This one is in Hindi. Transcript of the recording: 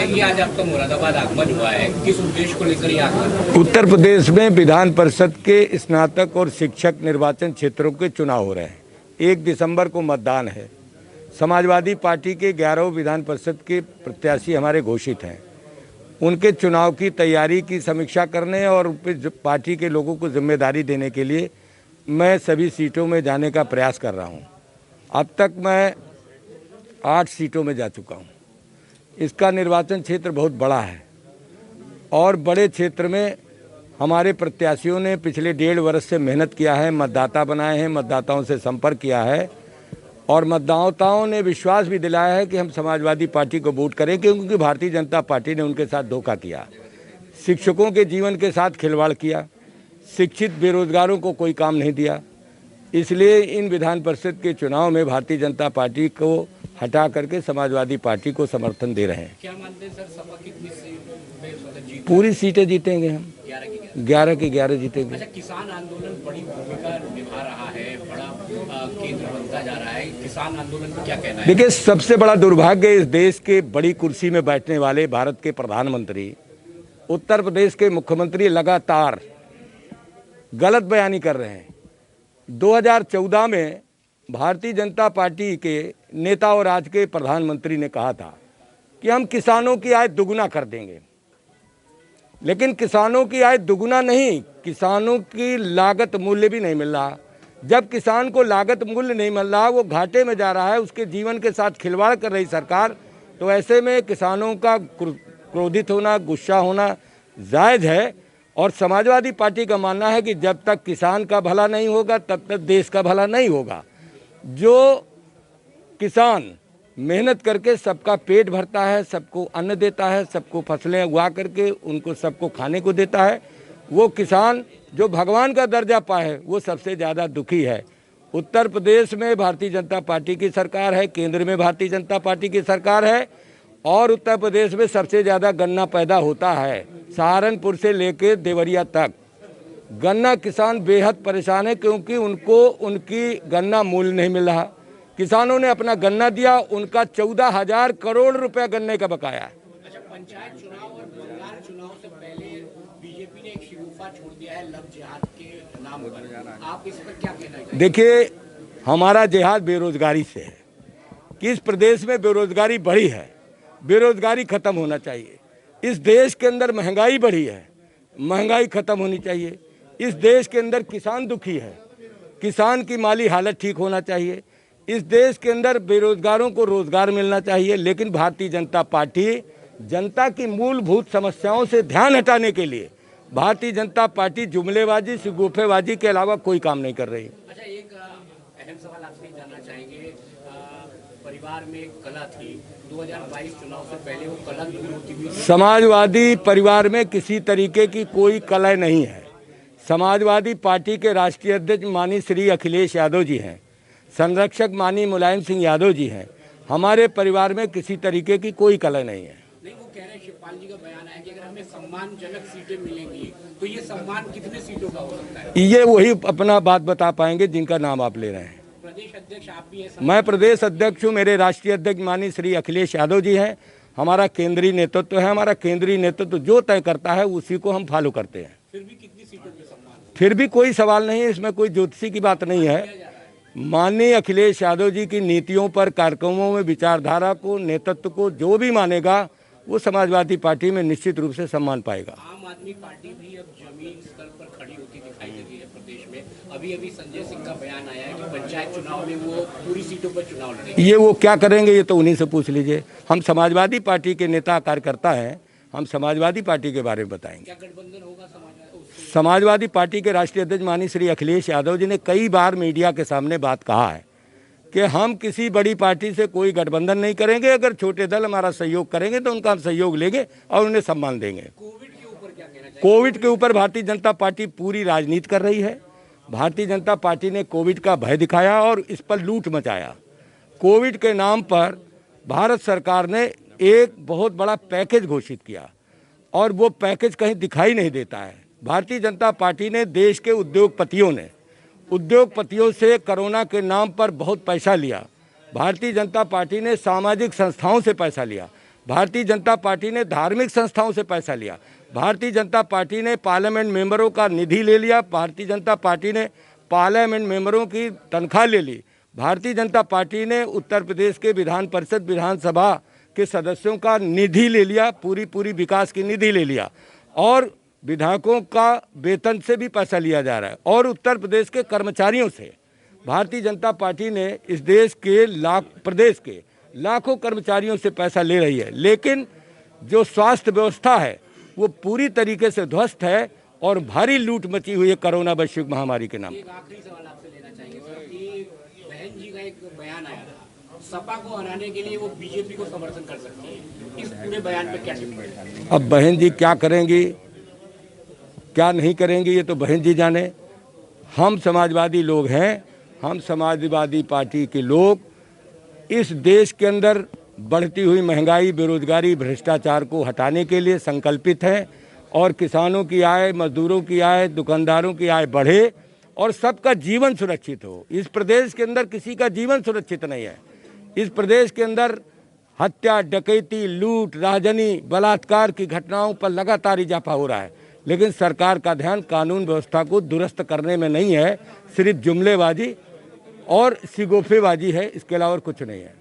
बताइए, आज आपका मुरादाबाद आगमन हुआ है, किस उद्देश्य को लेकर ये आगमन? उत्तर प्रदेश में विधान परिषद के स्नातक और शिक्षक निर्वाचन क्षेत्रों के चुनाव हो रहे हैं। 1 दिसंबर को मतदान है। समाजवादी पार्टी के 11 विधान परिषद के प्रत्याशी हमारे घोषित हैं। उनके चुनाव की तैयारी की समीक्षा करने और पार्टी के लोगों को जिम्मेदारी देने के लिए मैं सभी सीटों में जाने का प्रयास कर रहा हूं। अब तक मैं 8 सीटों में जा चुका हूं। इसका निर्वाचन क्षेत्र बहुत बड़ा है और बड़े क्षेत्र में हमारे प्रत्याशियों ने पिछले 1.5 वर्ष से मेहनत किया है, मतदाता बनाए हैं, मतदाताओं से संपर्क किया है और मतदाताओं ने विश्वास भी दिलाया है कि हम समाजवादी पार्टी को वोट करें, क्योंकि भारतीय जनता पार्टी ने उनके साथ धोखा किया, शिक्षकों के जीवन के साथ खिलवाड़ किया, शिक्षित बेरोजगारों को कोई काम नहीं दिया। इसलिए इन विधान परिषद के चुनाव में भारतीय जनता पार्टी को हटा करके समाजवादी पार्टी को समर्थन दे रहे हैं। क्या मानते हैं सर, सपा कितनी सीट? पूरी सीटें जीतेंगे हम, 11 की 11 जीतेंगे। अच्छा, किसान आंदोलन बड़ी भूमिका निभा रहा है, बड़ा केंद्र बनता जा रहा है, किसान आंदोलन को क्या कहना है? देखिए, सबसे बड़ा दुर्भाग्य इस देश के बड़ी कुर्सी में बैठने वाले भारत के प्रधानमंत्री, उत्तर प्रदेश के मुख्यमंत्री लगातार गलत बयानी कर रहे हैं। 2014 में भारतीय जनता पार्टी के नेता और आज के प्रधानमंत्री ने कहा था कि हम किसानों की आय दुगुना कर देंगे, लेकिन किसानों की आय दुगुना नहीं, किसानों की लागत मूल्य भी नहीं मिल रहा। जब किसान को लागत मूल्य नहीं मिल रहा, वो घाटे में जा रहा है, उसके जीवन के साथ खिलवाड़ कर रही सरकार, तो ऐसे में किसानों का क्रोधित होना, गुस्सा होना जायज़ है। और समाजवादी पार्टी का मानना है कि जब तक किसान का भला नहीं होगा तब तक देश का भला नहीं होगा। जो किसान मेहनत करके सबका पेट भरता है, सबको अन्न देता है, सबको फसलें उगा करके उनको सबको खाने को देता है, वो किसान जो भगवान का दर्जा पाए वो सबसे ज़्यादा दुखी है। उत्तर प्रदेश में भारतीय जनता पार्टी की सरकार है, केंद्र में भारतीय जनता पार्टी की सरकार है और उत्तर प्रदेश में सबसे ज़्यादा गन्ना पैदा होता है। सहारनपुर से लेकर देवरिया तक गन्ना किसान बेहद परेशान है, क्योंकि उनको उनकी गन्ना मूल्य नहीं मिल रहा। किसानों ने अपना गन्ना दिया, उनका 14,000 करोड़ रुपया गन्ने का बकाया है। अच्छा, पंचायत चुनाव और बंगाल चुनाव से पहले बीजेपी ने एक शिगुफा छोड़ दिया है लव जिहाद के नाम पर, आप इस पर क्या कहना है? देखिए, हमारा जिहाद बेरोजगारी से है कि इस प्रदेश में बेरोजगारी बढ़ी है, बेरोजगारी खत्म होना चाहिए। इस देश के अंदर महंगाई बढ़ी है, महंगाई खत्म होनी चाहिए। इस देश के अंदर किसान दुखी है, किसान की माली हालत ठीक होना चाहिए। इस देश के अंदर बेरोजगारों को रोजगार मिलना चाहिए। लेकिन भारतीय जनता पार्टी जनता की मूलभूत समस्याओं से ध्यान हटाने के लिए भारतीय जनता पार्टी जुमलेबाजी, शिगुफेबाजी के अलावा कोई काम नहीं कर रही। अच्छा, एक अहम सवाल आपसे जानना चाहेंगे, परिवार में एक कला थी, 2022 चुनाव से पहले वो कला दूर होती हुई। समाजवादी परिवार में किसी तरीके की कोई कला नहीं है। समाजवादी पार्टी के राष्ट्रीय अध्यक्ष माननीय श्री अखिलेश यादव जी हैं, संरक्षक माननीय मुलायम सिंह यादव जी हैं। हमारे परिवार में किसी तरीके की कोई कला नहीं है। नहीं, वो कह रहे हैं, शिवपाल जी का बयान है कि अगर हमें सम्मानजनक सीटें मिलेंगी तो ये सम्मान कितने सीटों का हो सकता है? ये वही अपना बात बता पाएंगे जिनका नाम आप ले रहे हैं। प्रदेश अध्यक्ष आप भी हैं? मैं प्रदेश अध्यक्ष हूँ। मेरे राष्ट्रीय अध्यक्ष माननीय श्री अखिलेश यादव जी हैं। हमारा केंद्रीय नेतृत्व है, हमारा केंद्रीय नेतृत्व जो तय करता है उसी को हम फॉलो करते हैं। फिर भी कितनी सीटों पे सम्मान? फिर भी कोई सवाल नहीं है, इसमें कोई ज्योतिषी की बात नहीं है। माननीय अखिलेश यादव जी की नीतियों पर, कार्यक्रमों में, विचारधारा को, नेतृत्व को जो भी मानेगा वो समाजवादी पार्टी में निश्चित रूप से सम्मान पाएगा। आम आदमी पार्टी भी अब जमीन स्तर पर खड़ी होती दिखाई दे रही है प्रदेश में। अभी संजय सिंह का बयान आया है कि पंचायत चुनाव में वो पूरी सीटों पर चुनाव लड़ेंगे। ये वो क्या करेंगे ये तो उन्हीं से पूछ लीजिए। हम समाजवादी पार्टी के नेता कार्यकर्ता हैं, हम समाजवादी पार्टी के बारे में बताएंगे। क्या गठबंधन होगा समाजवादी पार्टी के राष्ट्रीय अध्यक्ष माननीय श्री अखिलेश यादव जी ने कई बार मीडिया के सामने बात कहा है कि हम किसी बड़ी पार्टी से कोई गठबंधन नहीं करेंगे। अगर छोटे दल हमारा सहयोग करेंगे तो उनका हम सहयोग लेंगे और उन्हें सम्मान देंगे। कोविड के ऊपर क्या कहना चाहिए? कोविड के ऊपर भारतीय जनता पार्टी पूरी राजनीति कर रही है। भारतीय जनता पार्टी ने कोविड का भय दिखाया और इस पर लूट मचाया। कोविड के नाम पर भारत सरकार ने एक बहुत बड़ा पैकेज घोषित किया और वो पैकेज कहीं दिखाई नहीं देता है। भारतीय जनता पार्टी ने देश के उद्योगपतियों से कोरोना के नाम पर बहुत पैसा लिया। भारतीय जनता पार्टी ने सामाजिक संस्थाओं से पैसा लिया। भारतीय जनता पार्टी ने धार्मिक संस्थाओं से पैसा लिया, भारतीय जनता पार्टी ने पार्लियामेंट मेंबरों का निधि ले लिया, भारतीय जनता पार्टी ने पार्लियामेंट मेंबरों की तनख्वाह ले ली, भारतीय जनता पार्टी ने उत्तर प्रदेश के विधान परिषद विधानसभा के सदस्यों का निधि ले लिया, पूरी विकास की निधि ले लिया, और विधायकों का वेतन से भी पैसा लिया जा रहा है, और उत्तर प्रदेश के कर्मचारियों से भारतीय जनता पार्टी ने इस देश के प्रदेश के लाखों कर्मचारियों से पैसा ले रही है। लेकिन जो स्वास्थ्य व्यवस्था है वो पूरी तरीके से ध्वस्त है और भारी लूट मची हुई है कोरोना वैश्विक महामारी के नाम। एक आखिरी सवाल आपसे लेना चाहेंगे सर कि बहन जी का एक बयान आया था, सपा को हराने के लिए वो बीजेपी को समर्थन कर सकती है, इस पूरे बयान पर क्या टिप्पणी? अब बहन जी क्या करेंगी क्या नहीं करेंगी ये तो बहन जी जाने। हम समाजवादी लोग हैं, हम समाजवादी पार्टी के लोग इस देश के अंदर बढ़ती हुई महंगाई, बेरोजगारी, भ्रष्टाचार को हटाने के लिए संकल्पित हैं, और किसानों की आय, मजदूरों की आय, दुकानदारों की आय बढ़े और सबका जीवन सुरक्षित हो। इस प्रदेश के अंदर किसी का जीवन सुरक्षित नहीं है। इस प्रदेश के अंदर हत्या, डकैती, लूट, राजनी, बलात्कार की घटनाओं पर लगातार इजाफा हो रहा है, लेकिन सरकार का ध्यान कानून व्यवस्था को दुरुस्त करने में नहीं है, सिर्फ जुमलेबाजी और सिगोफेबाजी है, इसके अलावा कुछ नहीं है।